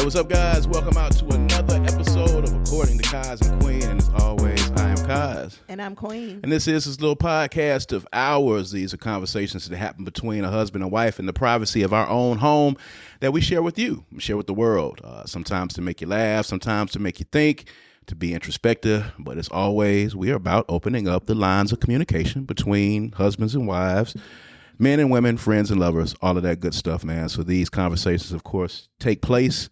what's up, guys? Welcome out to another episode of According to Kaz and Queen. And as always, I am Kaz. And I'm Queen. And this is this little podcast of ours. These are conversations that happen between a husband and wife in the privacy of our own home that we share with you, share with the world. Sometimes to make you laugh, sometimes to make you think, to be introspective. But as always, we are about opening up the lines of communication between husbands and wives, men and women, friends and lovers, all of that good stuff, man. So these conversations, of course, take place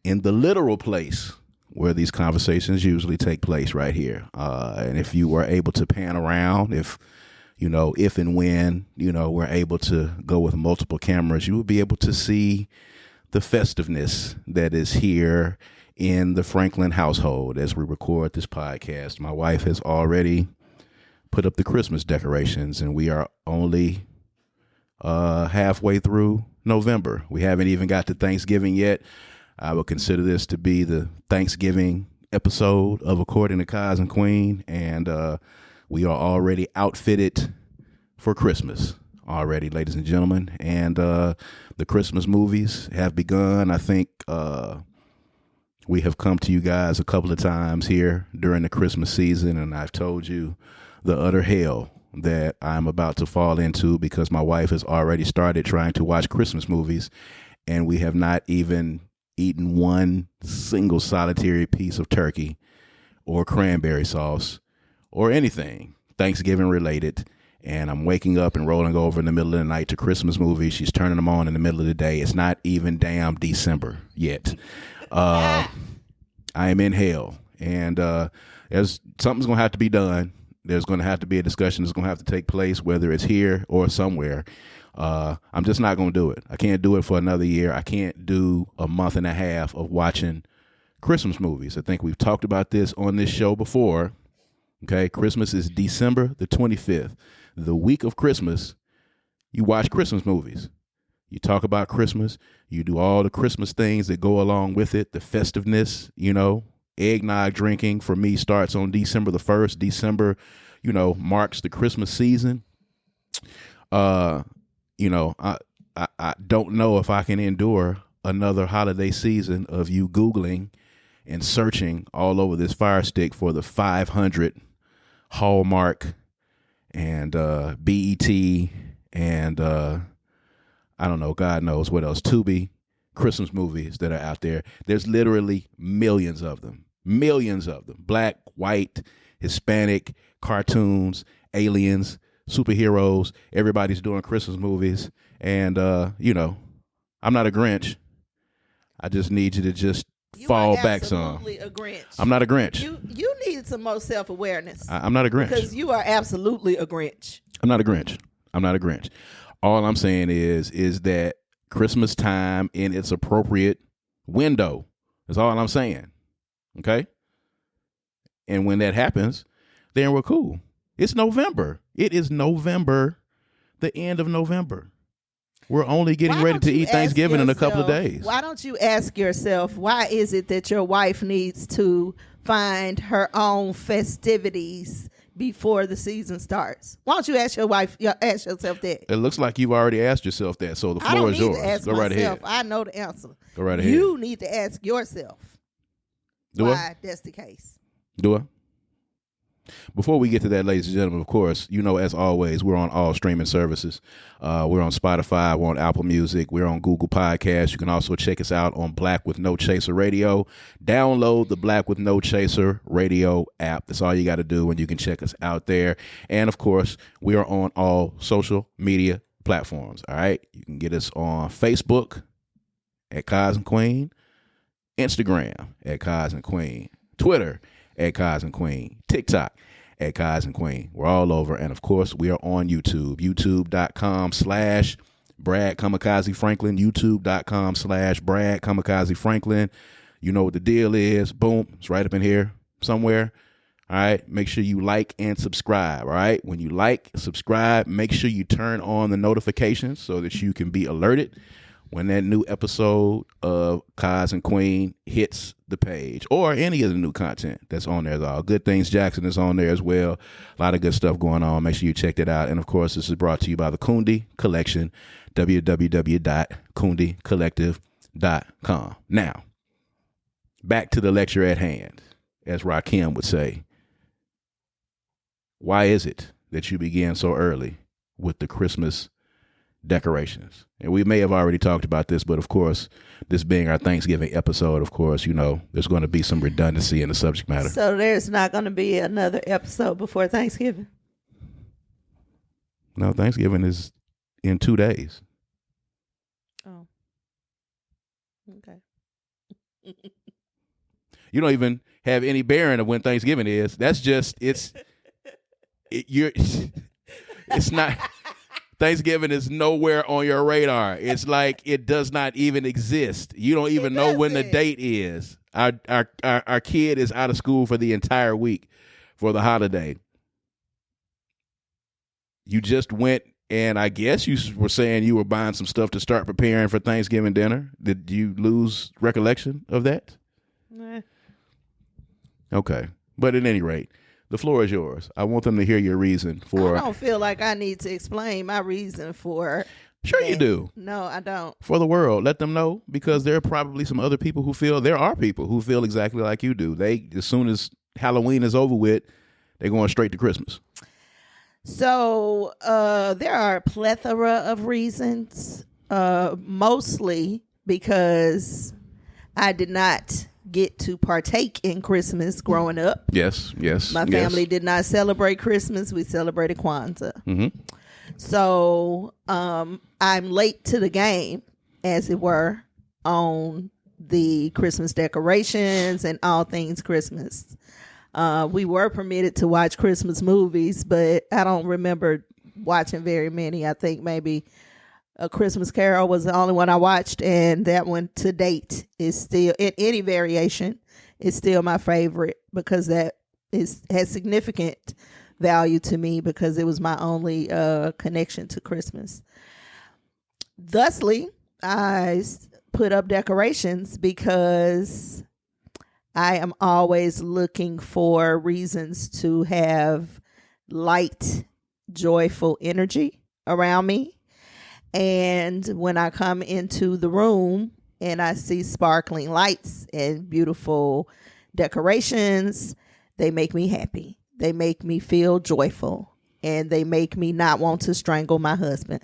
in the literal place where these conversations usually take place, right here. And if you were able to pan around, if and when, we're able to go with multiple cameras, you will be able to see the festiveness that is here in the Franklin household as we record this podcast. My wife has already put up the Christmas decorations, and we are only halfway through November. We haven't even got to Thanksgiving yet. I would consider this to be the Thanksgiving episode of According to Kaz and Queen, and we are already outfitted for Christmas already, ladies and gentlemen. And the Christmas movies have begun. I think we have come to you guys a couple of times here during the Christmas season, and I've told you the utter hell that I'm about to fall into because my wife has already started trying to watch Christmas movies, and we have not even eaten one single solitary piece of turkey or cranberry sauce or anything Thanksgiving related. And I'm waking up and rolling over in the middle of the night to Christmas movies. She's turning them on in the middle of the day. It's not even damn December yet. I am in hell, and there's something's going to have to be done. There's going to have to be a discussion that's going to have to take place, whether it's here or somewhere. I'm just not going to do it. I can't do it for another year. I can't do a month and a half of watching Christmas movies. I think we've talked about this on this show before. Okay, Christmas is December the 25th. The week of Christmas, you watch Christmas movies. You talk about Christmas. You do all the Christmas things that go along with it, the festiveness, eggnog drinking for me starts on December the 1st. December, marks the Christmas season. I don't know if I can endure another holiday season of you Googling and searching all over this Fire Stick for the 500 Hallmark and BET and I don't know, God knows what else, Tubi Christmas movies that are out there. There's literally millions of them. Black, white, Hispanic, cartoons, aliens, superheroes. Everybody's doing Christmas movies. And, I'm not a Grinch. I just need you to just fall back some. Absolutely a Grinch. I'm not a Grinch. You need some more self-awareness. I'm not a Grinch. Because you are absolutely a Grinch. I'm not a Grinch. All I'm saying is that Christmas time in its appropriate window is all I'm saying. Okay? And when that happens, then we're cool. It's November. It is November, the end of November. We're only getting ready to eat Thanksgiving in a couple of days. Why don't you ask yourself, why is it that your wife needs to find her own festivities before the season starts? Why don't you ask yourself that? It looks like you've already asked yourself that, so the floor is yours. I don't need to ask Go right ahead. I know the answer. Go right ahead. You need to ask yourself why that's the case. Do I? Before we get to that, ladies and gentlemen, of course, as always, we're on all streaming services. We're on Spotify, we're on Apple Music, we're on Google Podcasts. You can also check us out on Black with No Chaser Radio. Download the Black with No Chaser Radio app. That's all you got to do, and you can check us out there. And, of course, we are on all social media platforms, all right? You can get us on Facebook at Kaz and Queen, Instagram at Kaz and Queen, Twitter at Kaz and Queen, TikTok at Kaz and Queen. We're all over. And of course, we are on YouTube, youtube.com/Brad Kamikaze Franklin, youtube.com/Brad Kamikaze Franklin. You know what the deal is. Boom. It's right up in here somewhere. All right. Make sure you like and subscribe. All right. When you like, subscribe, make sure you turn on the notifications so that you can be alerted when that new episode of Kaz and Queen hits the page, or any of the new content that's on there. All Good Things Jackson is on there as well. A lot of good stuff going on. Make sure you check that out. And of course, this is brought to you by the Kundi Collection, www.kundicollective.com. Now, back to the lecture at hand, as Rakim would say. Why is it that you began so early with the Christmas decorations? And we may have already talked about this, but of course, this being our Thanksgiving episode, of course, there's going to be some redundancy in the subject matter. So there's not going to be another episode before Thanksgiving? No, Thanksgiving is in 2 days. Oh. Okay. You don't even have any bearing of when Thanksgiving is. That's just, it's not... Thanksgiving is nowhere on your radar. It's like it does not even exist. You don't even know when the date is. Our kid is out of school for the entire week for the holiday. You just went, and I guess you were saying you were buying some stuff to start preparing for Thanksgiving dinner. Did you lose recollection of that? Nah. Okay. But at any rate, the floor is yours. I want them to hear your reason for... I don't feel like I need to explain my reason for... Sure you do. No, I don't. For the world. Let them know, because there are probably some other people who feel... There are people who feel exactly like you do. They, as soon as Halloween is over with, they're going straight to Christmas. So there are a plethora of reasons, mostly because I did not get to partake in Christmas growing up. Yes. My family did not celebrate Christmas. We celebrated Kwanzaa. Mm-hmm. So I'm late to the game, as it were, on the Christmas decorations and all things Christmas. We were permitted to watch Christmas movies, but I don't remember watching very many. I think maybe A Christmas Carol was the only one I watched, and that one to date is still, in any variation, is still my favorite, because that has significant value to me, because it was my only connection to Christmas. Thusly, I put up decorations because I am always looking for reasons to have light, joyful energy around me. And when I come into the room and I see sparkling lights and beautiful decorations, they make me happy. They make me feel joyful, and they make me not want to strangle my husband.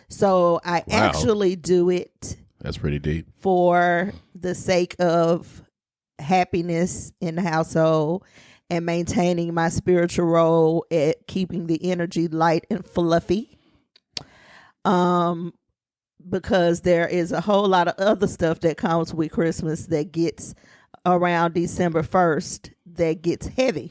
So I actually do it. That's pretty deep. For the sake of happiness in the household and maintaining my spiritual role at keeping the energy light and fluffy. Because there is a whole lot of other stuff that comes with Christmas that gets around December 1st that gets heavy.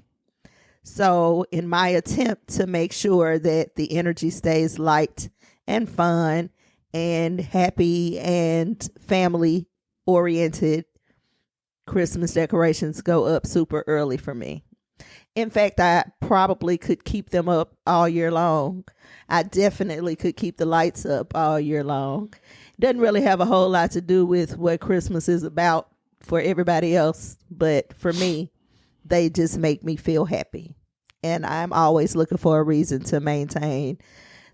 So in my attempt to make sure that the energy stays light and fun and happy and family oriented, Christmas decorations go up super early for me. In fact, I probably could keep them up all year long. I definitely could keep the lights up all year long. Doesn't really have a whole lot to do with what Christmas is about for everybody else, but for me, they just make me feel happy. And I'm always looking for a reason to maintain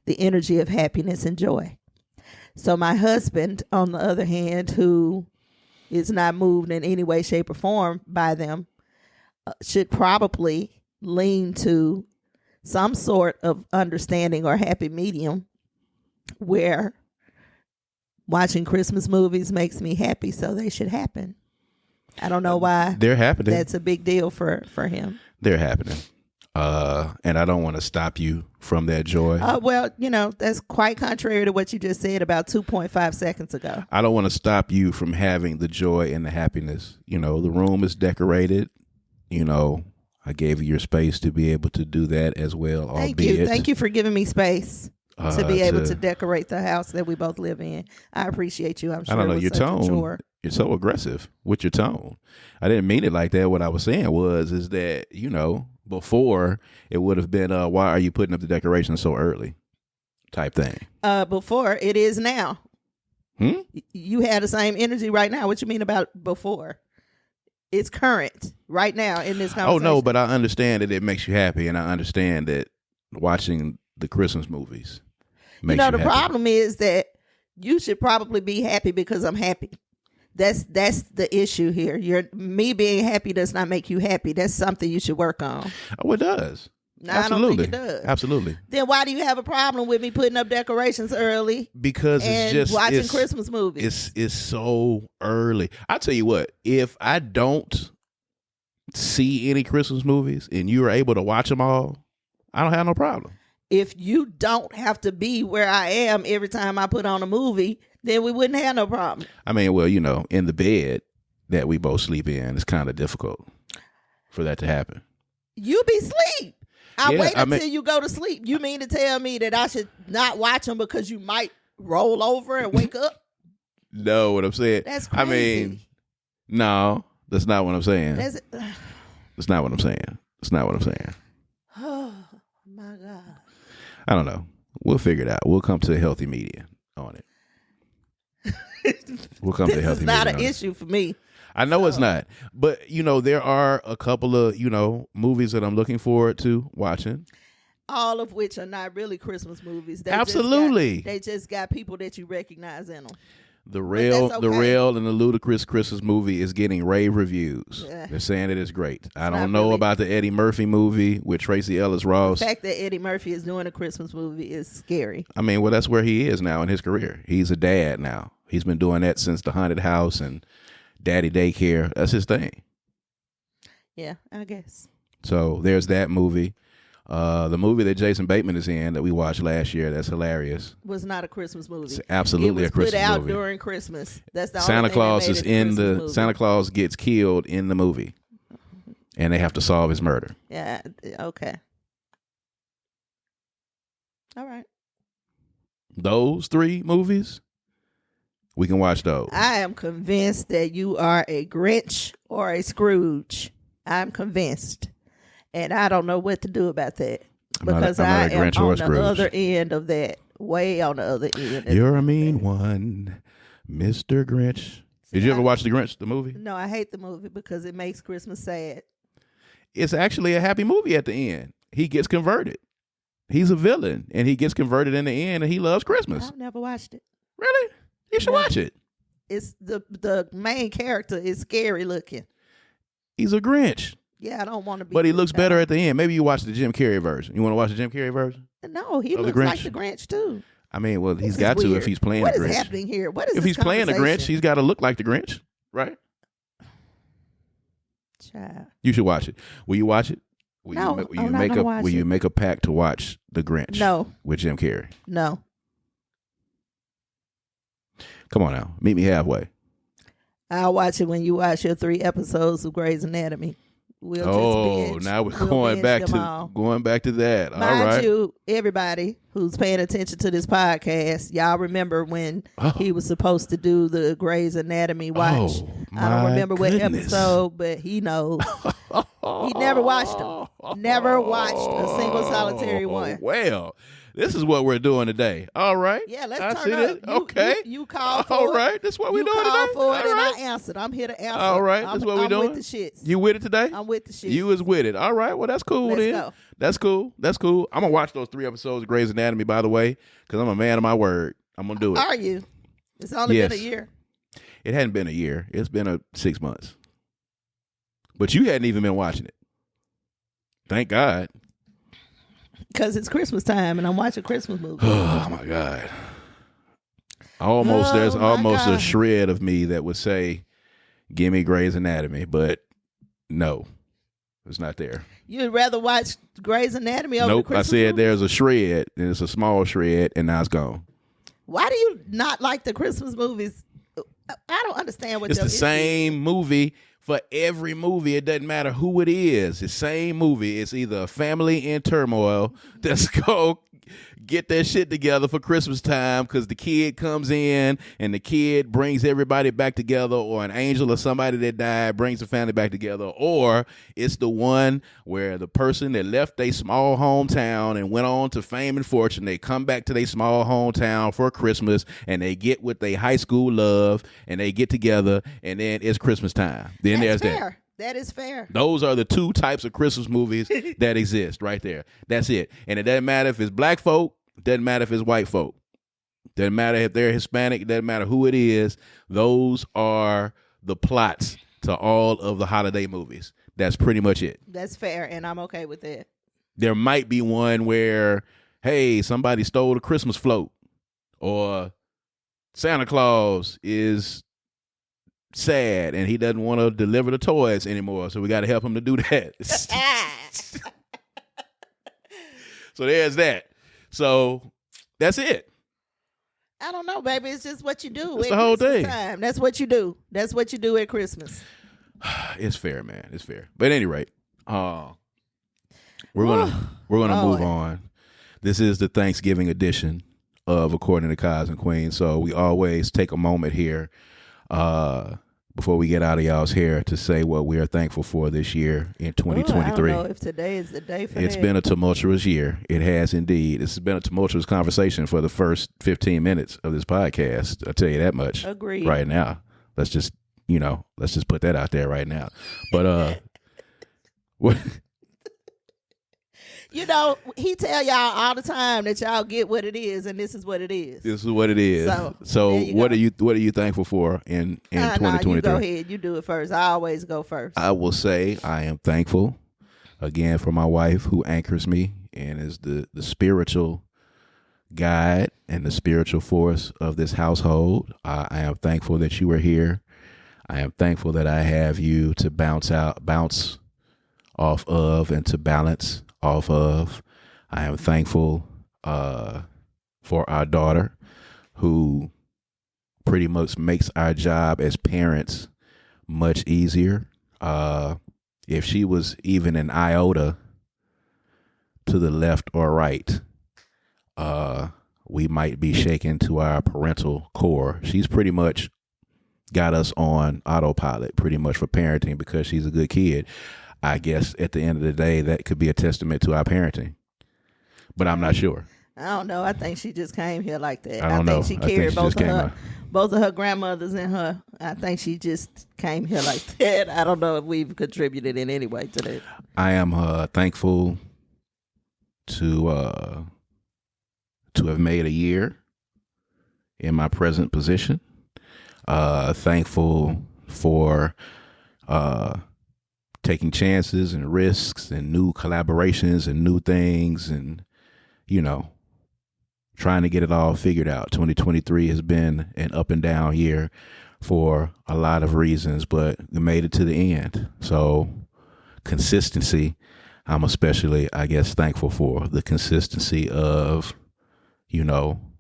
the energy of happiness and joy. So my husband, on the other hand, who is not moved in any way, shape, or form by them, should probably lean to some sort of understanding or happy medium where watching Christmas movies makes me happy, so they should happen. I don't know why they're happening. That's a big deal for him. They're happening. And I don't want to stop you from that joy. Well, that's quite contrary to what you just said about 2.5 seconds ago. I don't want to stop you from having the joy and the happiness. The room is decorated. I gave you your space to be able to do that as well. Thank you for giving me space to be able to decorate the house that we both live in. I appreciate you. I'm sure. I don't know, your tone. You're so aggressive with your tone. I didn't mean it like that. What I was saying is that, before it would have been, why are you putting up the decorations so early type thing. Before, it is now. You had the same energy right now. What you mean about before? It's current right now in this conversation. Oh, no, but I understand that it makes you happy, and I understand that watching the Christmas movies makes you happy. The problem is that you should probably be happy because I'm happy. That's the issue here. Me being happy does not make you happy. That's something you should work on. Oh, it does. No, Absolutely. I don't think it does. Absolutely. Then why do you have a problem with me putting up decorations early? Because and it's just watching Christmas movies. It's so early. I tell you what, if I don't see any Christmas movies and you are able to watch them all, I don't have no problem. If you don't have to be where I am every time I put on a movie, then we wouldn't have no problem. I mean, well, in the bed that we both sleep in, it's kind of difficult for that to happen. You be asleep. I Yeah, wait until you go to sleep. You mean to tell me that I should not watch them because you might roll over and wake up? No, what I'm saying. That's I crazy. mean, no, that's not what I'm saying. That's That's not what I'm saying. That's not what I'm saying. oh my God. I don't know. We'll figure it out. We'll come to a healthy median on it. We'll come to a healthy This is not median an on it. issue for me. I know it's not. But, there are a couple of, movies that I'm looking forward to watching. All of which are not really Christmas movies. Absolutely. They just got people that you recognize in them. The that's okay. Real and the Ludacris Christmas movie is getting rave reviews. Yeah. They're saying it is great. I don't not know really. about the Eddie Murphy movie with Tracy Ellis Ross. The fact that Eddie Murphy is doing a Christmas movie is scary. I mean, well, that's where he is now in his career. He's a dad now. He's been doing that since The Haunted House and Daddy Daycare. That's his thing. Yeah, I guess. So there's that movie. The movie that Jason Bateman is in that we watched last year, that's hilarious. Was not a Christmas movie. It's absolutely a Christmas put out movie. during Christmas. That's the Santa only thing Claus that made is it a in Christmas the movie. Santa Claus gets killed in the movie, and they have to solve his murder. Yeah. Okay. All right. Those 3 movies, we can watch those. I am convinced that you are a Grinch or a Scrooge. I'm convinced, and I don't know what to do about that because I'm not I a am Grinch or a on the Scrooge. other end of that. Way on the other end. You're a mean one, Mr. Grinch. Did you ever watch The Grinch, the movie? No, I hate the movie because it makes Christmas sad. It's actually a happy movie at the end. He gets converted. He's a villain, and he gets converted in the end, and he loves Christmas. I've never watched it. Really? You should watch it. It's the main character is scary looking. He's a Grinch. Yeah, I don't want to be. But he looks better at the end. Maybe you watch the Jim Carrey version. You want to watch the Jim Carrey version? No, he of the looks like Grinch? the Grinch too. I mean, well, he's This got is to weird. if he's playing What the is Grinch. happening here? What is If this he's playing the Grinch, conversation? he's got to look like the Grinch, right? Child. You should watch it. Will you watch it? Will No, you, will I'm you not make gonna a watch Will you it. make a pact to watch the Grinch? No. With Jim Carrey. No. Come on now, meet me halfway. I'll watch it when you watch your 3 episodes of Grey's Anatomy. We'll just binge. Now we're We'll going binge back them to all. that. Mind All right. you, everybody who's paying attention to this podcast, y'all remember when he was supposed to do the Grey's Anatomy watch. Oh, I don't my remember what goodness. episode, but he knows. He never watched them. Never watched a single solitary one. Well, this is what we're doing today. All right. Yeah, let's I turn see up. that. Okay. You called for All it. right. That's what we're doing You called today. for it, All and right. I answered. I'm here to answer. All right. That's what we're doing. I'm with the shits. You with it today? I'm with the shits. You is with it. All right. Well, that's cool Let's then. go. That's cool. That's cool. I'm going to watch those 3 episodes of Grey's Anatomy, by the way, because I'm a man of my word. I'm going to do it. Are you? It's only Yes. been a year. It hadn't been a year. It's been 6 months. But you hadn't even been watching it. Thank God. Because it's Christmas time and I'm watching Christmas movies. Oh, my God. There's my almost a God. shred of me that would say, give me Grey's Anatomy, but no, it's not there. You'd rather watch Grey's Anatomy over the Nope, I Christmas said movie? there's a shred, and it's a small shred, and now it's gone. Why do you not like the Christmas movies? I don't understand what It's your the issue same movie for every movie. It doesn't matter who it is. It's the same movie. It's either a family in turmoil that's going to get their shit together for Christmas time because the kid comes in and the kid brings everybody back together, or an angel or somebody that died brings the family back together, or it's the one where the person that left their small hometown and went on to fame and fortune, they come back to their small hometown for Christmas and they get with their high school love and they get together, and then it's Christmas time. Then That's there's fair. That is fair. those are the 2 types of Christmas movies that exist right there. That's it. And it doesn't matter if it's black folk. It doesn't matter if it's white folk. Doesn't matter if they're Hispanic. Doesn't matter who it is. Those are the plots to all of the holiday movies. That's pretty much it. That's fair, and I'm okay with that. There might be one where, hey, somebody stole the Christmas float, or Santa Claus is sad and he doesn't want to deliver the toys anymore, so we got to help him to do that. So there's that. So that's it. I don't know, baby. It's just what you do. It's the whole thing. Time. That's what you do. That's what you do at Christmas. It's fair, man. It's fair. But at any rate, we're gonna move on. This is the Thanksgiving edition of According to Cos and Queens. So we always take a moment here before we get out of y'all's hair to say what we are thankful for this year in 2023. I don't know if today is the day for It's that. been a tumultuous year. It has indeed. This has been a tumultuous conversation for the first 15 minutes of this podcast. I'll tell you that much. Agreed. Right now. Let's just put that out there right now. But what? He tell y'all all the time that y'all get what it is, and this is what it is. This is what it is. So what are you thankful for in 2023? You go ahead. You do it first. I always go first. I will say I am thankful again for my wife who anchors me and is the spiritual guide and the spiritual force of this household. I am thankful that you are here. I am thankful that I have you to bounce off of and to balance off of. I am thankful for our daughter who pretty much makes our job as parents much easier. If she was even an iota to the left or right, we might be shaken to our parental core. She's pretty much got us on autopilot pretty much for parenting because she's a good kid. I guess at the end of the day, that could be a testament to our parenting, but I'm not sure. I don't know. I think she just came here like that. I don't know. Think she carried both of her grandmothers in her. I think she just came here like that. I don't know if we've contributed in any way to that. I am thankful to have made a year in my present position. Thankful for taking chances and risks and new collaborations and new things and, trying to get it all figured out. 2023 has been an up and down year for a lot of reasons, but we made it to the end. So consistency, I'm especially, I guess, thankful for the consistency of,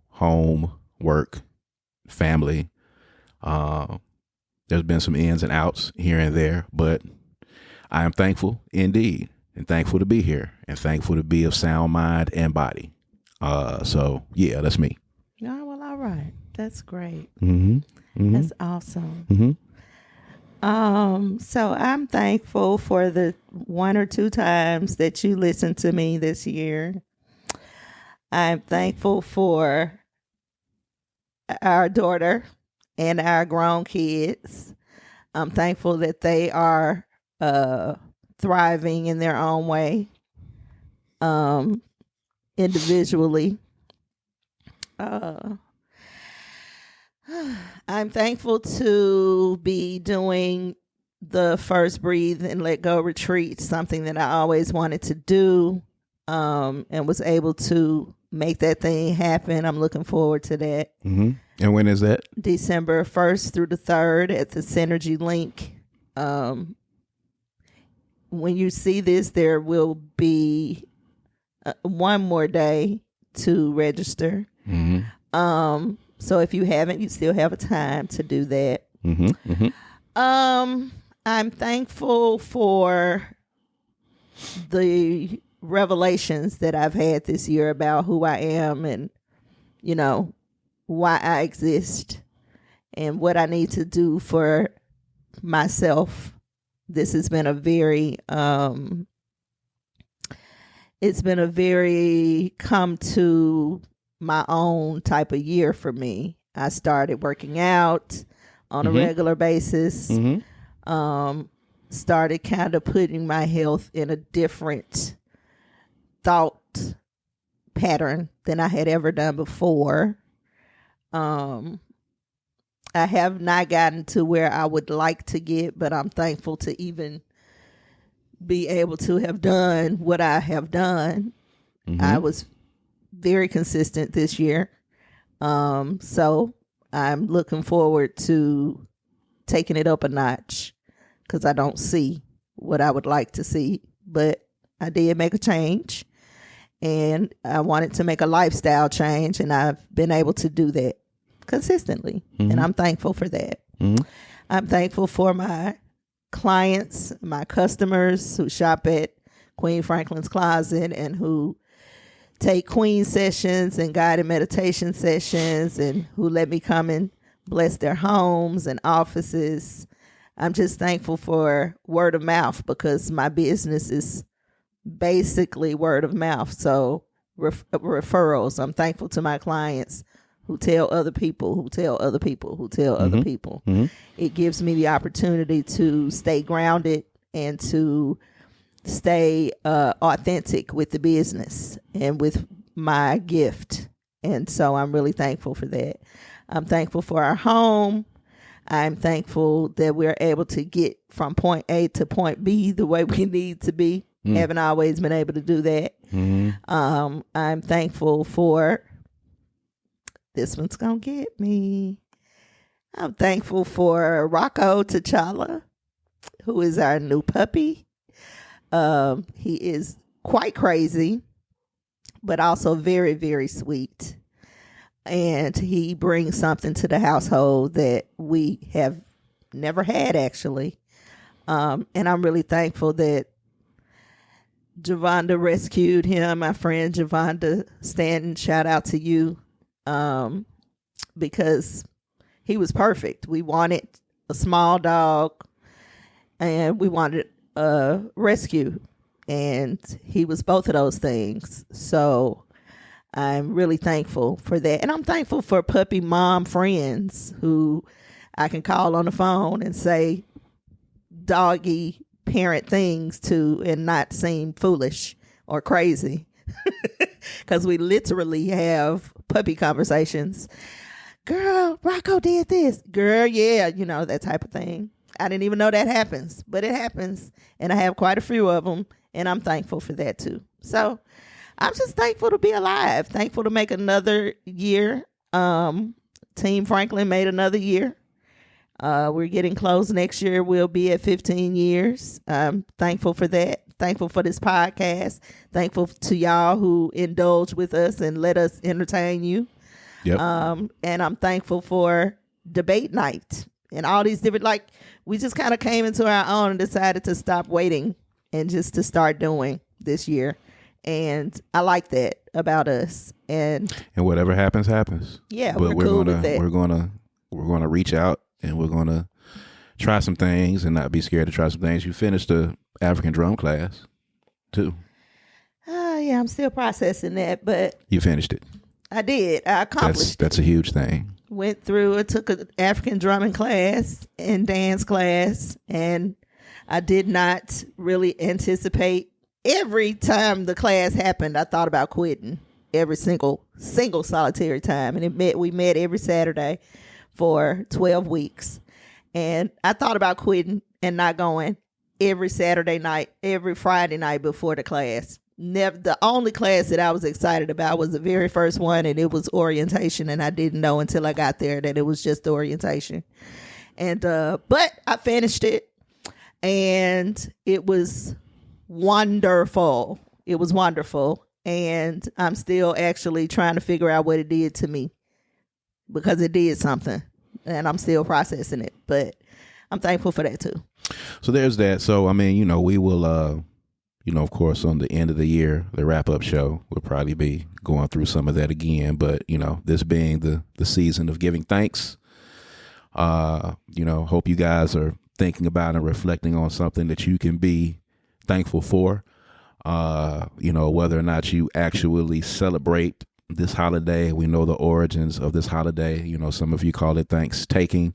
home, work, family. There's been some ins and outs here and there, but I am thankful indeed, and thankful to be here, and thankful to be of sound mind and body. So yeah, that's me. Oh, well, all right. That's great. Mm-hmm. Mm-hmm. That's awesome. Mm-hmm. So I'm thankful for the 1 or 2 times that you listened to me this year. I'm thankful for our daughter and our grown kids. I'm thankful that they are thriving in their own way, individually. I'm thankful to be doing the First Breathe and Let Go retreat, something that I always wanted to do, and was able to make that thing happen. I'm looking forward to that. Mm-hmm. And when is that? December 1st through the 3rd at the Synergy Link. When you see this, there will be one more day to register. Mm-hmm. So if you haven't, you still have a time to do that. Mm-hmm. Mm-hmm. I'm thankful for the revelations that I've had this year about who I am and, why I exist and what I need to do for myself. This has been a very, it's been a very come to my own type of year for me. I started working out on a regular basis. Mm-hmm. Started kind of putting my health in a different thought pattern than I had ever done before. Um, I have not gotten to where I would like to get, but I'm thankful to even be able to have done what I have done. Mm-hmm. I was very consistent this year. So I'm looking forward to taking it up a notch because I don't see what I would like to see, but I did make a change and I wanted to make a lifestyle change, and I've been able to do that consistently. Mm-hmm. And I'm thankful for that. Mm-hmm. I'm thankful for my clients, my customers who shop at Queen Franklin's Closet and who take Queen sessions and guided meditation sessions and who let me come and bless their homes and offices. I'm just thankful for word of mouth because my business is basically word of mouth. So referrals. I'm thankful to my clients who tell other people, who tell other people, who tell other people. Mm-hmm. It gives me the opportunity to stay grounded and to stay authentic with the business and with my gift. And so I'm really thankful for that. I'm thankful for our home. I'm thankful that we're able to get from point A to point B the way we need to be. Haven't always been able to do that. I'm thankful for, this one's gonna get me. I'm thankful for Rocco T'Challa, who is our new puppy. He is quite crazy, but also very, very sweet. And he brings something to the household that we have never had, actually. And I'm really thankful that Javonda rescued him. My friend Javonda Stanton, shout out to you, because he was perfect. We wanted a small dog and we wanted a rescue, and he was both of those things. So I'm really thankful for that. And I'm thankful for puppy mom friends who I can call on the phone and say doggy parent things to and not seem foolish or crazy. Because we literally have puppy conversations. Girl, Rocco did this. Girl, yeah, that type of thing. I didn't even know that happens, but it happens. And I have quite a few of them, and I'm thankful for that too. So I'm just thankful to be alive, thankful to make another year. Team Franklin made another year. We're getting close. Next year we'll be at 15 years. I'm thankful for that. Thankful for this podcast. Thankful to y'all who indulge with us and let us entertain you. Yep. And I'm thankful for debate night and all these different, we just kind of came into our own and decided to stop waiting and just to start doing this year. And I like that about us. And whatever happens, happens. Yeah, but we're cool with that. We're gonna reach out and we're gonna try some things and not be scared to try some things. You finished the African drum class too. Yeah, I'm still processing that, but you finished it. I did. I accomplished. That's a huge thing. Went through it, took an African drumming class and dance class, and I did not really anticipate. Every time the class happened, I thought about quitting. Every single solitary time, and we met every Saturday for 12 weeks, and I thought about quitting and not going every Saturday night, every Friday night before the class. Never. The only class that I was excited about was the very first one, and it was orientation, and I didn't know until I got there that it was just orientation. And but I finished it, and it was wonderful. It was wonderful, and I'm still actually trying to figure out what it did to me, because it did something, and I'm still processing it. But I'm thankful for that too. So there's that. So I mean, we will. Of course, on the end of the year, the wrap-up show, we'll probably be going through some of that again. But, this being the season of giving thanks, hope you guys are thinking about and reflecting on something that you can be thankful for, whether or not you actually celebrate this holiday. We know the origins of this holiday. Some of you call it Thanksgiving.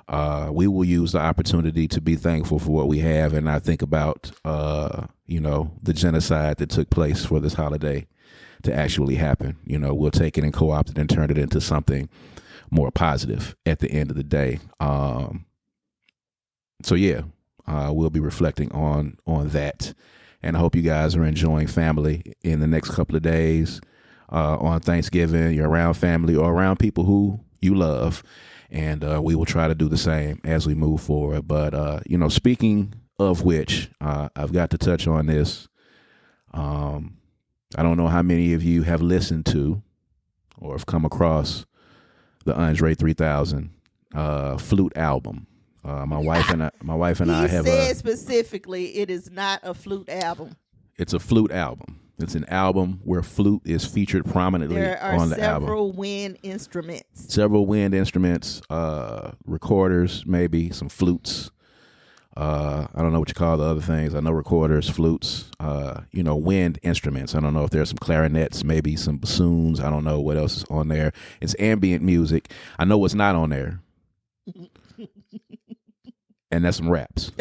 We will use the opportunity to be thankful for what we have and not think about, the genocide that took place for this holiday to actually happen. We'll take it and co-opt it and turn it into something more positive at the end of the day. So yeah, we'll be reflecting on that, and I hope you guys are enjoying family in the next couple of days. On Thanksgiving, you're around family or around people who you love, and we will try to do the same as we move forward. But speaking of which, I've got to touch on this. I don't know how many of you have listened to or have come across the Andre 3000 Flute album. My wife and I have. He said specifically, it is not a flute album. It's a flute album. It's an album where flute is featured prominently on the album. There are several wind instruments. Several wind instruments, recorders, maybe some flutes. I don't know what you call the other things. I know recorders, flutes, wind instruments. I don't know if there's some clarinets, maybe some bassoons. I don't know what else is on there. It's ambient music. I know what's not on there. And that's some raps.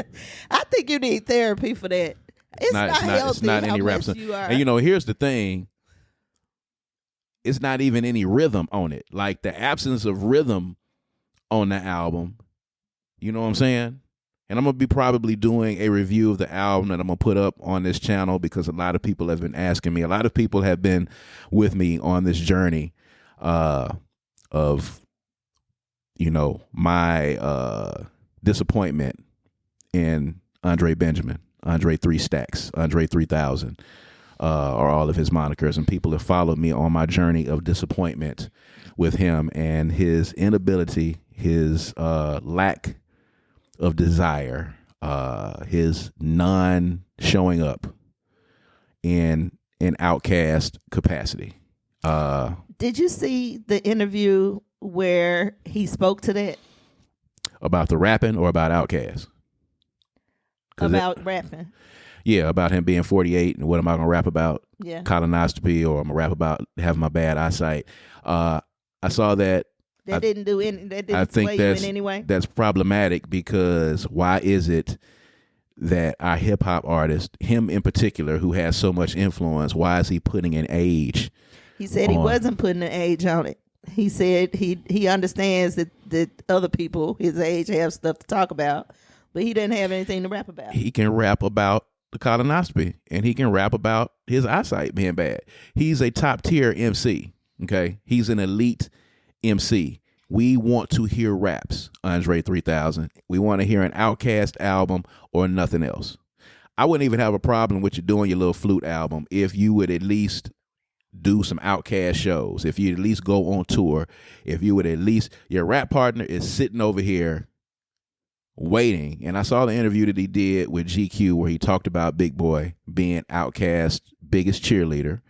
I think you need therapy for that. It's not healthy. It's not any raps. And here's the thing. It's not even any rhythm on it. Like the absence of rhythm on the album. You know what I'm saying? And I'm going to be probably doing a review of the album that I'm going to put up on this channel because a lot of people have been asking me. A lot of people have been with me on this journey of, my disappointment in Andre Benjamin. Andre 3 Stacks, Andre 3000, are all of his monikers. And people have followed me on my journey of disappointment with him and his inability, his lack of desire, his non-showing up in OUTKAST capacity. Did you see the interview where he spoke to that? About the rapping or about OUTKAST? About rapping. Yeah, about him being 48 and what am I going to rap about? Yeah. Colonoscopy, or I'm going to rap about having my bad eyesight. I saw that. That didn't sway you in any way? That's problematic because why is it that our hip hop artist, him in particular, who has so much influence, why is he putting an age? He said he wasn't putting an age on it. He said he understands that other people his age have stuff to talk about, but he didn't have anything to rap about. He can rap about the colonoscopy, and he can rap about his eyesight being bad. He's a top tier MC. Okay, he's an elite MC. We want to hear raps, Andre 3000. We want to hear an OUTKAST album or nothing else. I wouldn't even have a problem with you doing your little flute album if you would at least do some OUTKAST shows, if you at least go on tour, if you would at least, your rap partner is sitting over here waiting. And I saw the interview that he did with GQ where he talked about Big Boy being OUTKAST's biggest cheerleader.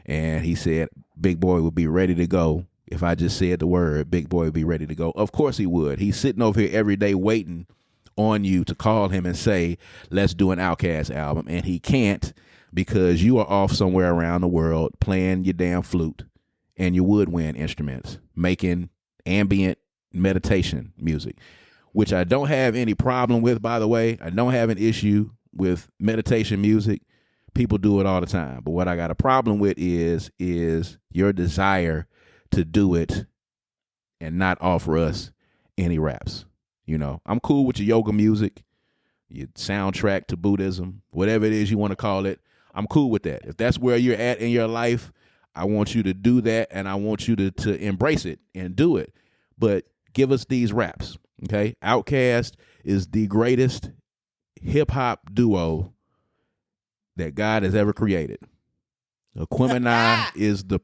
And he said Big Boy would be ready to go. If I just said the word, Big Boy would be ready to go. Of course he would. He's sitting over here every day waiting on you to call him and say, let's do an OUTKAST album. And he can't because you are off somewhere around the world playing your damn flute and your woodwind instruments, making ambient meditation music, which I don't have any problem with, by the way. I don't have an issue with meditation music. People do it all the time. But what I got a problem with is your desire to do it and not offer us any raps. You know, I'm cool with your yoga music, your soundtrack to Buddhism, whatever it is you want to call it. I'm cool with that. If that's where you're at in your life, I want you to do that, and I want you to embrace it and do it. But give us these raps, okay? OUTKAST is the greatest hip-hop duo that God has ever created. Aquemini is the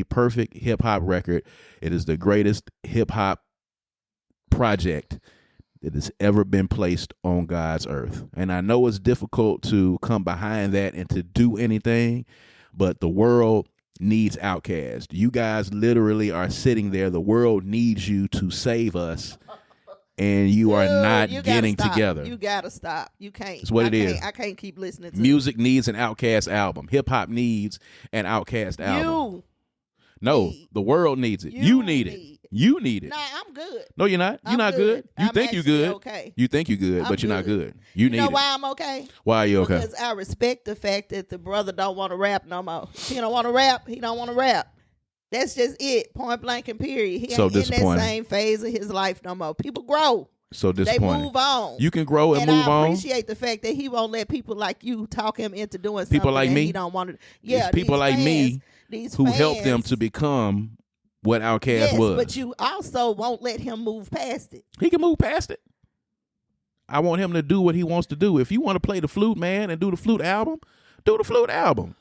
perfect hip hop record. It is the greatest hip hop project that has ever been placed on God's earth. And I know it's difficult to come behind that and to do anything, but the world needs OUTKAST. You guys literally are sitting there. The world needs you to save us. And you are not getting together. You gotta stop. You can't. It's what it is. I can't keep listening to music. Needs an OUTKAST album. Hip hop needs an OUTKAST album. The world needs it. You need it. You need it. Nah, I'm good. No, you're not. You're not good. You think you're good. Okay. You think you're good, but you're not good. You need it. You know why I'm okay? Why are you okay? Because I respect the fact that the brother don't want to rap no more. He don't want to rap. He don't want to rap. That's just it. Point blank and period. He So ain't in that disappointing. same phase of his life no more. People grow. So They disappointing. move on. You can grow and move I on. appreciate the fact that he won't let people like you talk him into doing People something like that me? he don't want to. Yeah, It's people these like fans, me these who fans, helped them to become what OUTKAST yes, was. but you also won't let him move past it. He can move past it. I want him to do what he wants to do. If you want to play the flute, man, and do the flute album, do the flute album.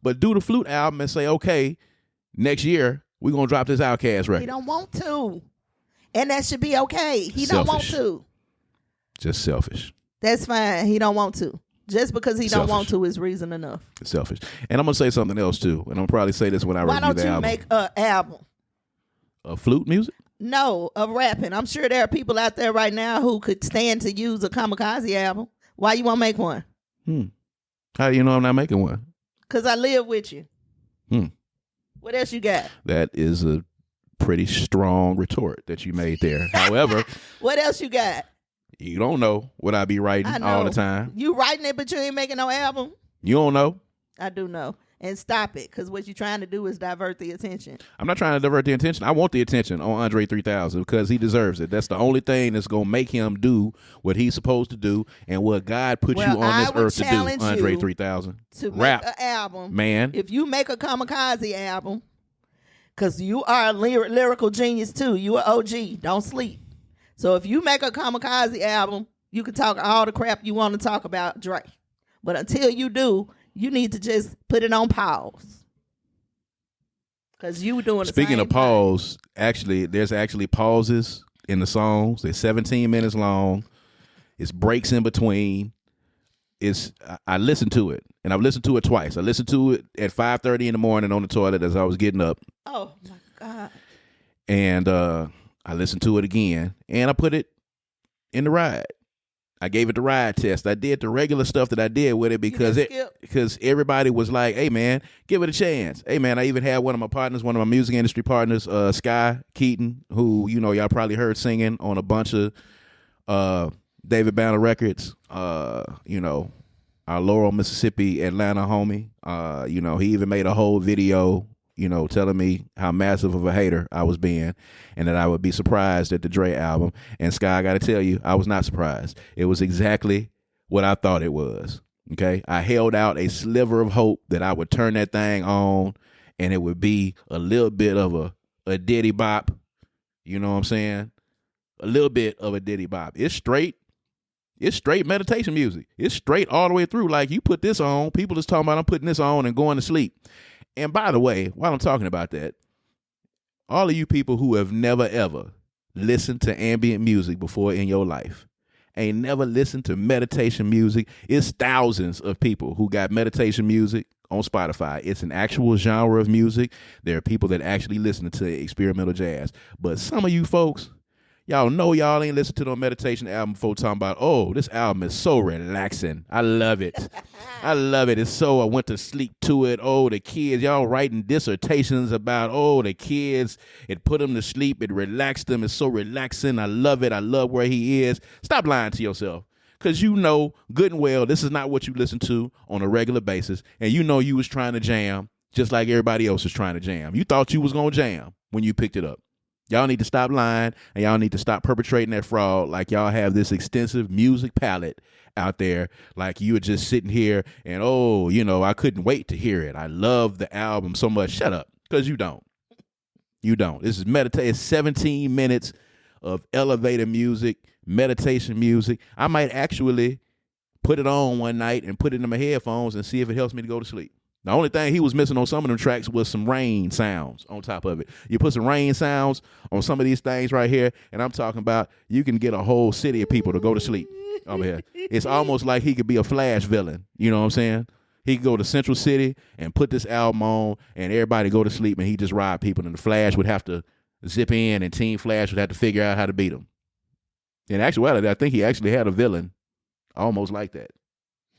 But do the flute album and say, okay, next year we're gonna drop this OUTKAST record. He don't want to, and that should be okay. He don't want to. Just selfish. That's fine. He don't want to. Just because he don't want Selfish. to is reason enough. It's selfish. And I'm gonna say something else too. And I'm probably say this when I Why review don't the you album. make an album? Flute music? No, of rapping. I'm sure there are people out there right now who could stand to use a kamikaze album. Why you won't make one? How do you know I'm not making one? Because I live with you. What else you got? That is a pretty strong retort that you made there. However, What else you got? you don't know what I be writing I know. all the time. You writing it, but you ain't making no album? You don't know. I do know. And stop it, because what you're trying to do is divert the attention. I'm not trying to divert the attention. I want the attention on Andre 3000 because he deserves it. That's the only thing that's going to make him do what he's supposed to do and what God put you on this earth to do, Andre 3000. To Rap, make an album. man. If you make a kamikaze album, because you are a lyrical genius too. You an OG. Don't sleep. So if you make a kamikaze album, you can talk all the crap you want to talk about Dre. But until you do, you need to just put it on pause. Because you doing the Speaking same of pause, actually, there's actually pauses in the songs. They're 17 minutes long. It's breaks in between. I listened to it, and I've listened to it twice. I listened to it at 5:30 in the morning on the toilet as I was getting up. Oh, my God. And I listened to it again, and I put it in the ride. I gave it the ride test. I did the regular stuff that I did with it because everybody was like, hey, man, give it a chance. Hey, man, I even had one of my partners, one of my music industry partners, Sky Keaton, who, y'all probably heard singing on a bunch of David Banner records, our Laurel, Mississippi, Atlanta homie. He even made a whole video, telling me how massive of a hater I was being and that I would be surprised at the Dre album. And Sky, I got to tell you, I was not surprised. It was exactly what I thought it was. Okay. I held out a sliver of hope that I would turn that thing on and it would be a little bit of a Diddy bop. You know what I'm saying? A little bit of a Diddy bop. It's straight meditation music. It's straight all the way through. Like, you put this on, people is talking about I'm putting this on and going to sleep. And by the way, while I'm talking about that, all of you people who have never, ever listened to ambient music before in your life, ain't never listened to meditation music, it's thousands of people who got meditation music on Spotify. It's an actual genre of music. There are people that actually listen to experimental jazz. But some of you folks, y'all know y'all ain't listened to no meditation album before talking about, oh, this album is so relaxing. I love it. I love it. It's so, I went to sleep to it. Oh, the kids, y'all writing dissertations about, oh, the kids, it put them to sleep. It relaxed them. It's so relaxing. I love it. I love where he is. Stop lying to yourself. Because you know good and well this is not what you listen to on a regular basis. And you know you was trying to jam just like everybody else is trying to jam. You thought you was going to jam when you picked it up. Y'all need to stop lying, and y'all need to stop perpetrating that fraud like y'all have this extensive music palette out there, like you were just sitting here and, oh, I couldn't wait to hear it. I love the album so much. Shut up, because you don't. You don't. This is meditation. It's 17 minutes of elevator music, meditation music. I might actually put it on one night and put it in my headphones and see if it helps me to go to sleep. The only thing he was missing on some of them tracks was some rain sounds on top of it. You put some rain sounds on some of these things right here, and I'm talking about you can get a whole city of people to go to sleep over here. It's almost like he could be a Flash villain. You know what I'm saying? He could go to Central City and put this album on, and everybody go to sleep, and he just ride people, and the Flash would have to zip in, and Team Flash would have to figure out how to beat him. In actuality, I think he actually had a villain almost like that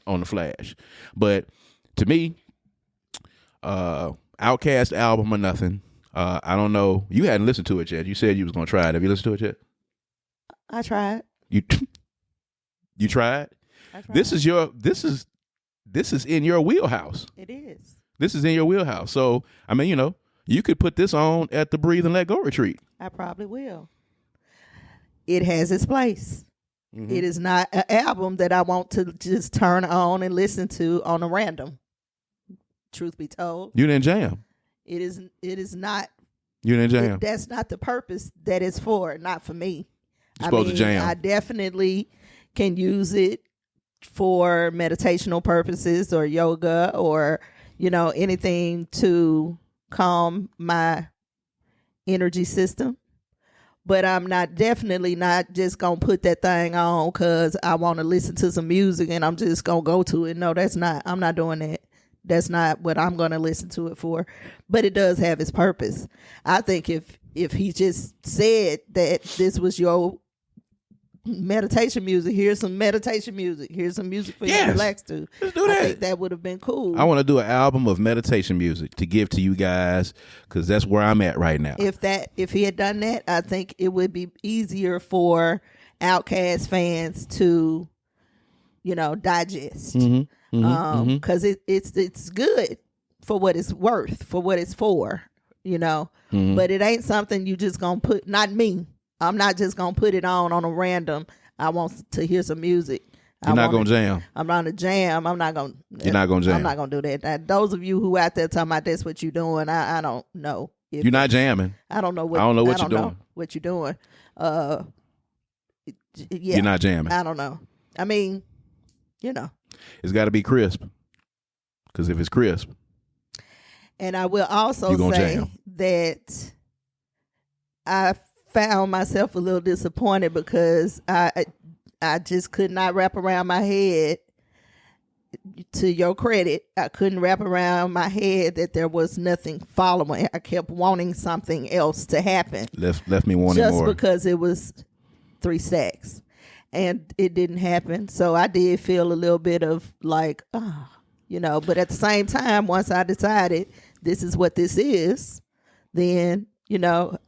on the Flash. But to me, OUTKAST album or nothing. I don't know. You hadn't listened to it yet. You said you was gonna try it. Have you listened to it yet? I tried. You tried? I tried. This is in your wheelhouse. It is. This is in your wheelhouse. So I mean, You could put this on at the Breathe and Let Go retreat. I probably will. It has its place. It is not an album that I want to just turn on and listen to on a random. Truth be told, You didn't jam. it is not. You didn't jam. That's not the purpose that it's for. Not for me. You're supposed to jam. I definitely can use it for meditational purposes or yoga or anything to calm my energy system. But I'm definitely not just going to put that thing on because I want to listen to some music and I'm just going to go to it. No, I'm not doing that. That's not what I'm going to listen to it for. But it does have its purpose. I think if he just said that this was your meditation music, here's some meditation music, here's some music for you to relax to. Let's do that. I think that would have been cool. I want to do an album of meditation music to give to you guys because that's where I'm at right now. If he had done that, I think it would be easier for OUTKAST fans to, digest. Because it's good for what it's worth, for what it's for, But it ain't something you just gonna put. Not me. I'm not just gonna put it on a random. I want to hear some music. You're not gonna jam. I'm not gonna jam. I'm not gonna. You're not gonna jam. I'm not gonna do that. Now, those of you who out there talking about that's what you're doing, I don't know. You're not jamming. I don't know what. I don't know what you're doing. What you're doing? Yeah. You're not jamming. I don't know. I mean, It's got to be crisp. Because if it's crisp, and I will also say jam. that I found myself a little disappointed because I just could not wrap around my head. To your credit, I couldn't wrap around my head that there was nothing following. I kept wanting something else to happen. Left me wanting just more. Because it was 3 stacks, and it didn't happen. So I did feel a little bit of like, But at the same time, once I decided this is what this is, then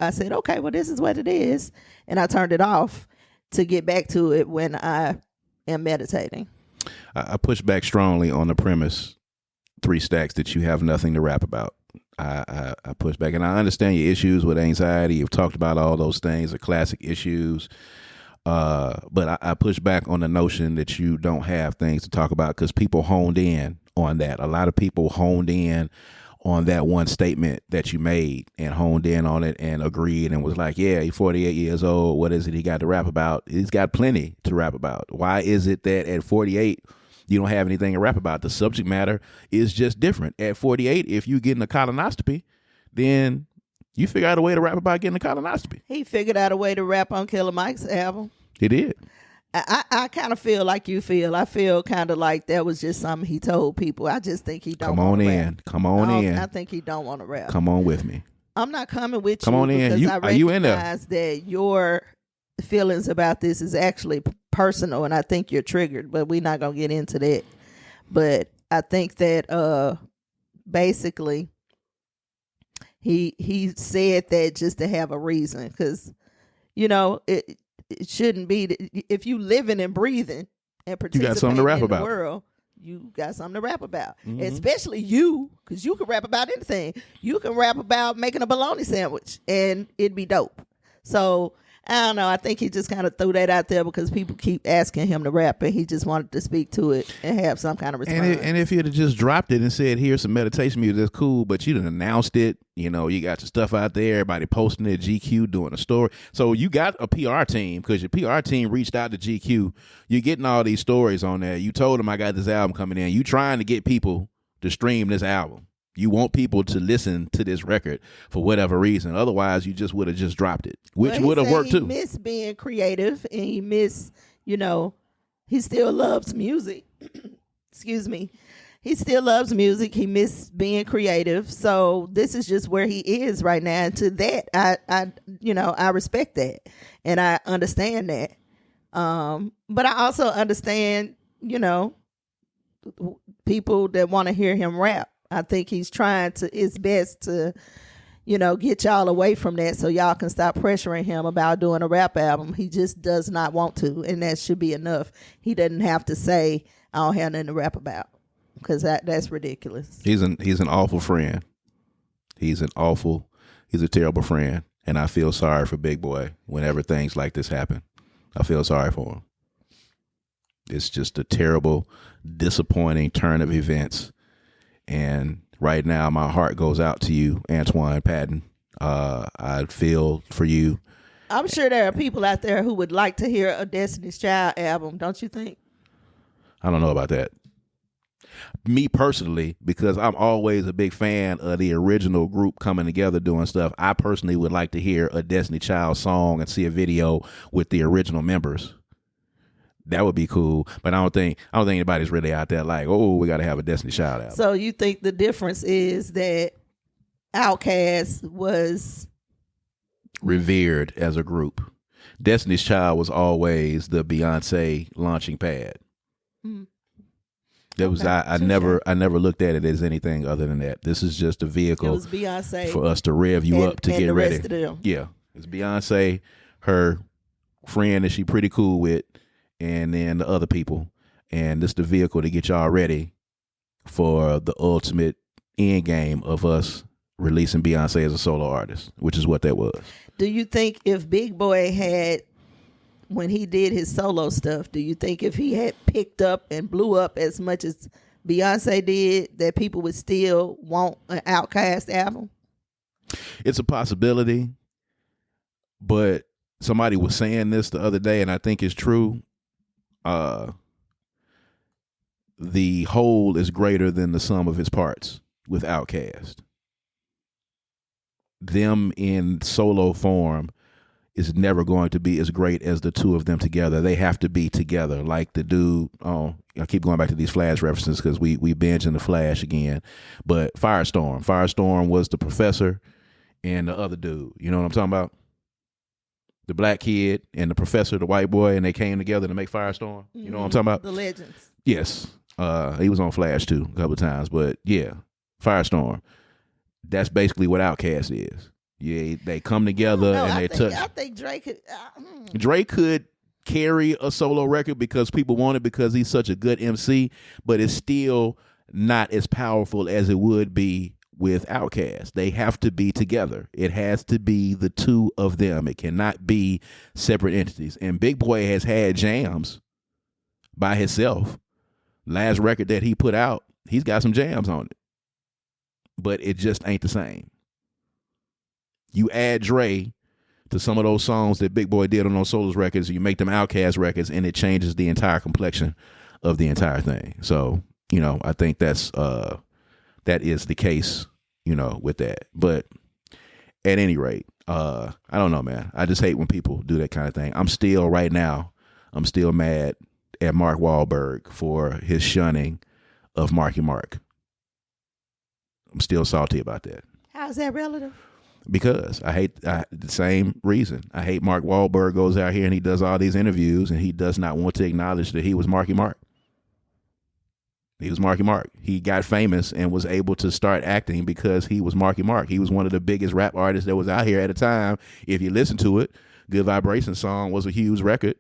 I said, okay, well, this is what it is, and I turned it off to get back to it when I am meditating. I push back strongly on the premise, 3 stacks, that you have nothing to rap about. I push back, and I understand your issues with anxiety. You've talked about all those things, the classic issues. But I push back on the notion that you don't have things to talk about because people honed in on that. A lot of people honed in on that one statement that you made and honed in on it and agreed and was like, yeah, he's 48 years old. What is it he got to rap about? He's got plenty to rap about. Why is it that at 48 you don't have anything to rap about? The subject matter is just different. At 48, if you're getting a colonoscopy, then you figure out a way to rap about getting a colonoscopy. He figured out a way to rap on Killer Mike's album. He did. I kind of feel like you feel. I feel kind of like that was just something he told people. I just think he don't. Come on in. Rap. Come on in. I think he don't want to rap. Come on with me. I'm not coming with Come you on in. because I Are you in there? recognize that your feelings about this is actually personal, and I think you're triggered. But we're not gonna get into that. But I think that basically he said that just to have a reason because it shouldn't be that if you living and breathing and participating you got something to rap in about. the world, you got something to rap about. Especially you, because you can rap about anything. You can rap about making a bologna sandwich and it'd be dope. So I don't know. I think he just kind of threw that out there because people keep asking him to rap, and he just wanted to speak to it and have some kind of response. And if he had just dropped it and said, here's some meditation music, that's cool, but you didn't announced it. You got your stuff out there, everybody posting it, GQ doing a story. So you got a PR team because your PR team reached out to GQ. You're getting all these stories on there. You told them I got this album coming in. You trying to get people to stream this album. You want people to listen to this record for whatever reason. Otherwise, you just would have just dropped it, which would have worked too. He miss being creative, and he miss, he still loves music. Excuse me. He still loves music. He miss being creative. So this is just where he is right now. And to that, I respect that, and I understand that. But I also understand, people that want to hear him rap. I think he's trying his best to, get y'all away from that so y'all can stop pressuring him about doing a rap album. He just does not want to, and that should be enough. He doesn't have to say, I don't have nothing to rap about, because that's ridiculous. He's an awful friend. He's a terrible friend, and I feel sorry for Big Boy whenever things like this happen. I feel sorry for him. It's just a terrible, disappointing turn of events. And right now, my heart goes out to you, Antoine Patton. I feel for you. I'm sure there are people out there who would like to hear a Destiny's Child album, don't you think? I don't know about that. Me personally, because I'm always a big fan of the original group coming together doing stuff, I personally would like to hear a Destiny Child song and see a video with the original members. That would be cool, but I don't think anybody's really out there like, oh, we got to have a Destiny Child album. So you think the difference is that OUTKAST was revered as a group. Destiny's Child was always the Beyonce launching pad. Mm. That was I never looked at it as anything other than that. This is just a vehicle. It was Beyonce for us to rev you up to get ready. Yeah, it's Beyonce, her friend that she pretty cool with, and then the other people, and this the vehicle to get y'all ready for the ultimate end game of us releasing Beyonce as a solo artist, which is what that was. Do you think if Big Boy had, when he did his solo stuff, do you think if he had picked up and blew up as much as Beyonce did, that people would still want an OUTKAST album? It's a possibility, but somebody was saying this the other day, and I think it's true. The whole is greater than the sum of its parts with OUTKAST. Them in solo form is never going to be as great as the two of them together. They have to be together. Like the dude, I keep going back to these Flash references because we binge in the Flash again. But Firestorm was the professor and the other dude. You know what I'm talking about? The black kid and the professor, the white boy, and they came together to make Firestorm. You know what I'm talking about? The Legends. Yes. He was on Flash too a couple of times. But yeah, Firestorm. That's basically what OUTKAST is. Yeah, they come together and they touch. I think Drake could. Drake could carry a solo record because people want it because he's such a good MC, but it's still not as powerful as it would be with OUTKAST. They have to be together. It has to be the two of them. It cannot be separate entities. And Big Boy has had jams by himself. Last record that he put out, he's got some jams on it. But it just ain't the same. You add Dre to some of those songs that Big Boy did on those solos records, you make them OUTKAST records, and it changes the entire complexion of the entire thing. So, I think that is the case, with that. But at any rate, I don't know, man. I just hate when people do that kind of thing. I'm still mad at Mark Wahlberg for his shunning of Marky Mark. I'm still salty about that. How's that relative? Because I hate the same reason. I hate Mark Wahlberg goes out here and he does all these interviews and he does not want to acknowledge that he was Marky Mark. He was Marky Mark. He got famous and was able to start acting because he was Marky Mark. He was one of the biggest rap artists that was out here at the time. If you listen to it, Good Vibration song was a huge record.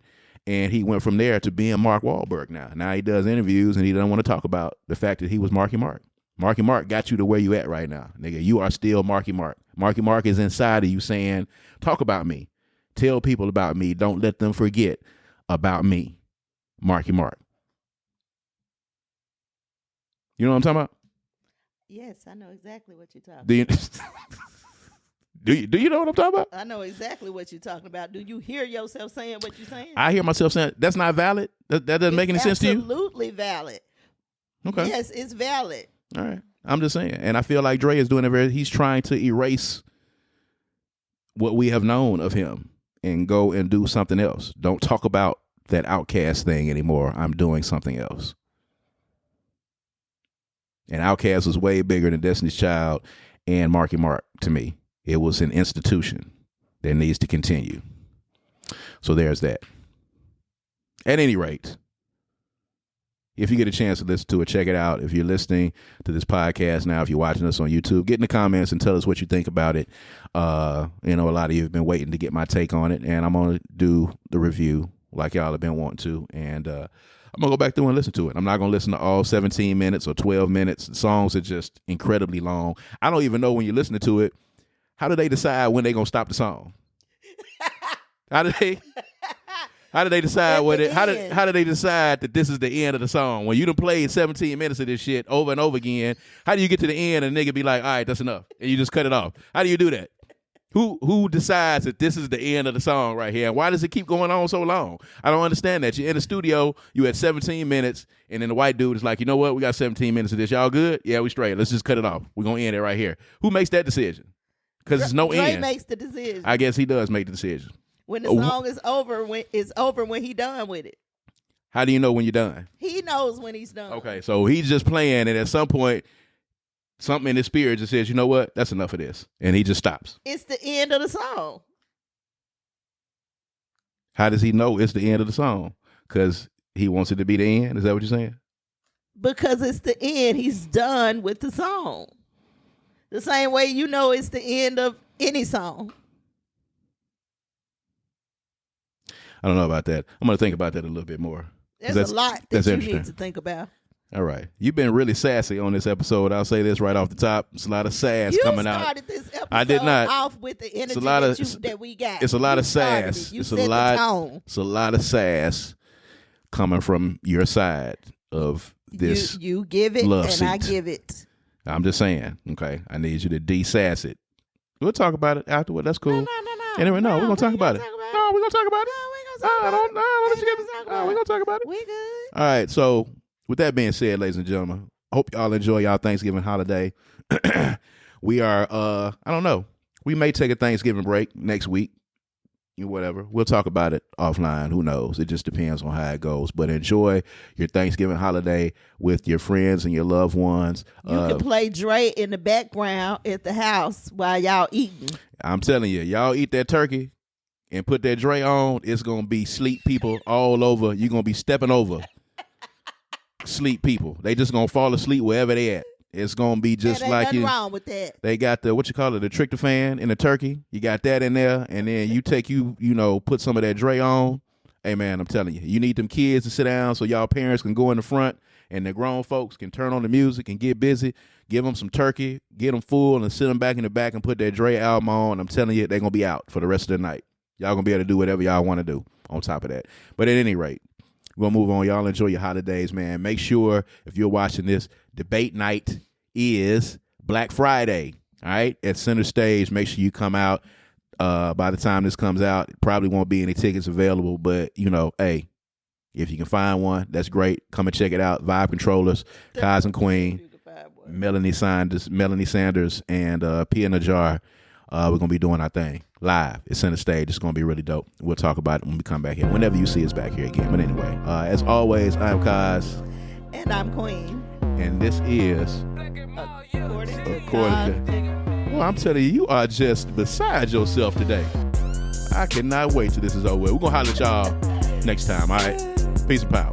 And he went from there to being Mark Wahlberg now. Now he does interviews and he doesn't want to talk about the fact that he was Marky Mark. Marky Mark got you to where you at right now. Nigga, you are still Marky Mark. Marky Mark is inside of you saying, talk about me. Tell people about me. Don't let them forget about me. Marky Mark. You know what I'm talking about? Yes, I know exactly what you're talking about. Do you know what I'm talking about? I know exactly what you're talking about. Do you hear yourself saying what you're saying? I hear myself saying, that's not valid? That doesn't make any sense to you? Absolutely valid. Okay. Yes, it's valid. All right. I'm just saying. And I feel like Dre is doing it he's trying to erase what we have known of him and go and do something else. Don't talk about that OUTKAST thing anymore. I'm doing something else. And OUTKAST was way bigger than Destiny's Child and Marky Mark to me. It was an institution that needs to continue. So there's that. At any rate, if you get a chance to listen to it, check it out. If you're listening to this podcast now, if you're watching us on YouTube, get in the comments and tell us what you think about it. A lot of you have been waiting to get my take on it, and I'm going to do the review like y'all have been wanting to. And I'm going to go back through and listen to it. I'm not going to listen to all 17 minutes or 12 minutes. The songs are just incredibly long. I don't even know when you're listening to it, how do they decide when they're going to stop the song? How do they decide how do they decide that this is the end of the song? When you done played 17 minutes of this shit over and over again, how do you get to the end and a nigga be like, all right, that's enough, and you just cut it off? How do you do that? Who decides that this is the end of the song right here? And why does it keep going on so long? I don't understand that. You're in the studio, you had 17 minutes, and then the white dude is like, you know what? We got 17 minutes of this. Y'all good? Yeah, we straight. Let's just cut it off. We're going to end it right here. Who makes that decision? Because there's no end. Dre makes the decision. I guess he does make the decision. When the song is over, when he done with it. How do you know when you're done? He knows when he's done. Okay, so he's just playing, and at some point, something in his spirit just says, you know what? That's enough of this. And he just stops. It's the end of the song. How does he know it's the end of the song? Because he wants it to be the end? Is that what you're saying? Because it's the end. He's done with the song. The same way you know it's the end of any song. I don't know about that. I'm going to think about that a little bit more. There's a lot that you need to think about. All right. You've been really sassy on this episode. I'll say this right off the top. It's a lot of sass coming out. You started this episode I did not. off with the energy that we got. It's a lot of sass. It's a lot of sass coming from your side of this. You give it love and seat. I give it. I'm just saying, okay? I need you to de-sass it. We'll talk about it afterward. That's cool. No. Anyway, we're going to talk about it. No, we're going to talk about it. We're going to talk about it. We good. All right, so with that being said, ladies and gentlemen, I hope y'all enjoy y'all Thanksgiving holiday. We are, I don't know. We may take a Thanksgiving break next week. Whatever. We'll talk about it offline. Who knows? It just depends on how it goes. But enjoy your Thanksgiving holiday with your friends and your loved ones. You can play Dre in the background at the house while y'all eating. I'm telling you, y'all eat that turkey and put that Dre on. It's going to be sleep people all over. You're going to be stepping over sleep people. They just going to fall asleep wherever they at. It's going to be just like you. Nothing wrong with that. They got the, what you call it, the tryptophan in the turkey. You got that in there. And then you take, put some of that Dre on. Hey, man, I'm telling you, you need them kids to sit down so y'all parents can go in the front and the grown folks can turn on the music and get busy. Give them some turkey, get them full, and sit them back in the back and put that Dre album on. I'm telling you, they're going to be out for the rest of the night. Y'all going to be able to do whatever y'all want to do on top of that. But at any rate, we'll move on. Y'all enjoy your holidays, man. Make sure if you're watching this, debate night is Black Friday, all right, at Center Stage. Make sure you come out. By the time this comes out, probably won't be any tickets available, but, hey, if you can find one, that's great. Come and check it out. Vibe Controllers, Kaz and Queen, Melanie Sanders, and Pia Najar. We're going to be doing our thing live at Center Stage. It's going to be really dope. We'll talk about it when we come back here, whenever you see us back here again. But anyway, as always, I'm Kaz. And I'm Queen. And this is According to well, I'm telling you, you are just beside yourself today. I cannot wait till this is over. We're going to holler at y'all next time, all right? Peace and power.